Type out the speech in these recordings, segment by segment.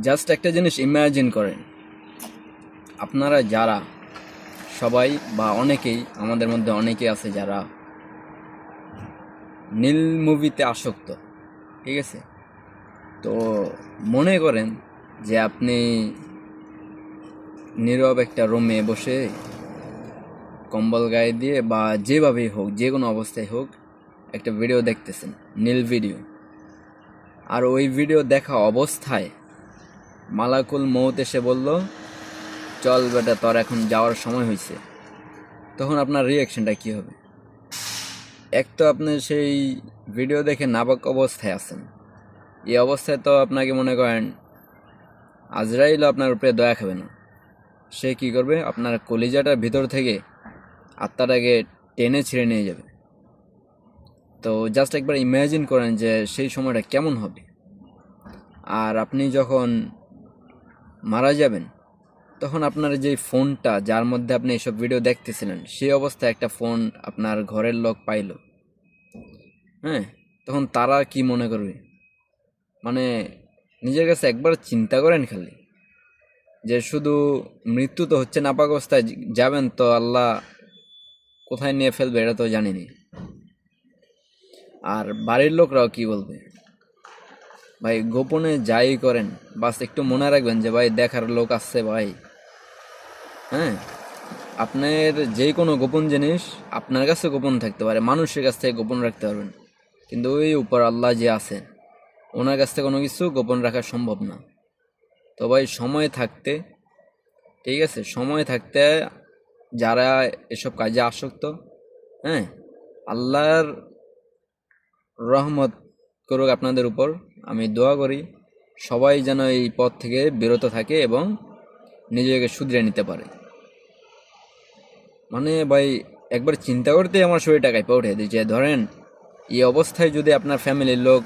Just একটা জিনিস imagine করেন, আপনারা যারা সবাই বা অনেকেই, আমাদের মধ্যে অনেকেই আছে যারা নীল মুভিতে আসক্ত, ঠিক আছে? তো মনে করেন যে আপনি নীরব একটা রুমে বসে কম্বল গায়ে দিয়ে বা যেভাবেই হোক, যে কোনো অবস্থায় হোক, একটা ভিডিও দেখতেছেন, নীল ভিডিও। আর ওই ভিডিও দেখা অবস্থায় মালাকুল মৌত এসে বলল, চল বেটা, তোর এখন যাওয়ার সময় হয়েছে। তখন আপনার রিয়াকশনটা কি হবে? এক তো আপনি সেই ভিডিও দেখে নাবাক অবস্থায় আছেন, এই অবস্থায় তো আপনাকে মনে করেন আজরাইলও আপনার উপরে দয়া খাবে না। সে কি করবে? আপনার কলিজাটার ভিতর থেকে আত্মাটাকে টেনে ছিঁড়ে নিয়ে যাবে। তো জাস্ট একবার ইমাজিন করেন যে সেই সময়টা কেমন হবে। আর আপনি যখন মারা যাবেন, তখন আপনার যে ফোনটা যার মধ্যে আপনি এসব ভিডিও দেখতেছিলেন, সেই অবস্থায় একটা ফোন আপনার ঘরের লোক পাইল, হ্যাঁ, তখন তারা কি মনে করবে? মানে নিজের কাছে একবার চিন্তা করেন খালি, যে শুধু মৃত্যু তো হচ্ছে, নাপাক অবস্থায় যাবেন, তো আল্লাহ কোথায় নিয়ে ফেলবে এটা তো জানিনি। আর বাড়ির লোকরাও কি বলবে? ভাই গোপনে যাই করেন, বাস একটু মনে রাখবেন যে ভাই দেখার লোক আসছে ভাই। হ্যাঁ, আপনার যে কোনো গোপন জিনিস আপনার কাছে গোপন থাকতে পারে, মানুষের কাছ থেকে গোপন রাখতে পারবেন, কিন্তু ওই উপর আল্লাহ যে আছে, ওনার কাছ থেকে কোনো কিছু গোপন রাখা সম্ভব না। তো ভাই সময় থাকতে, ঠিক আছে, সময় থাকতে যারা এসব কাজে আসক্ত, হ্যাঁ, আল্লাহর রহমত করুক আপনাদের উপর। আমি দোয়া করি সবাই যেন এই পথ থেকে বিরত থাকে এবং নিজেকে শুধরে নিতে পারে। মানে ভাই একবার চিন্তা করতে আমার শরীরটা কাঁপে ওঠে, যে ধরেন এই অবস্থায় যদি আপনার ফ্যামিলির লোক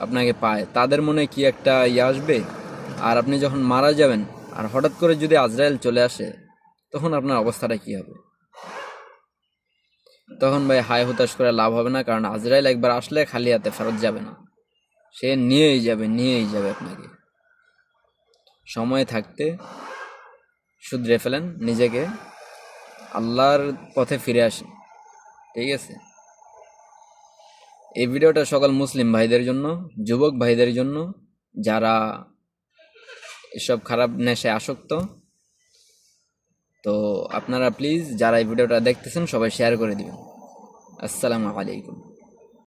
আপনাকে পায়, তাদের মনে কি একটা আসবে। আর আপনি যখন মারা যাবেন, আর হঠাৎ করে যদি আজরাইল চলে আসে, তখন আপনার অবস্থাটা কি হবে? তখন ভাই হায় হতাশ করে লাভ হবে না, কারণ আজরাইল একবার আসলে খালি হাতে ফেরত যাবে না, সে নিয়েই যাবে আপনাকে। সময় থাকতে শুধরে ফেলেন নিজেকে, আল্লাহর পথে ফিরে আসেন, ঠিক আছে? এই ভিডিওটা সকল মুসলিম ভাইদের জন্য, যুবক ভাইদের জন্য, যারা এসব খারাপ নেশায় আসক্ত। তো আপনারা প্লিজ যারা এই ভিডিওটা দেখতেছেন সবাই শেয়ার করে দিবেন। আসসালামু আলাইকুম।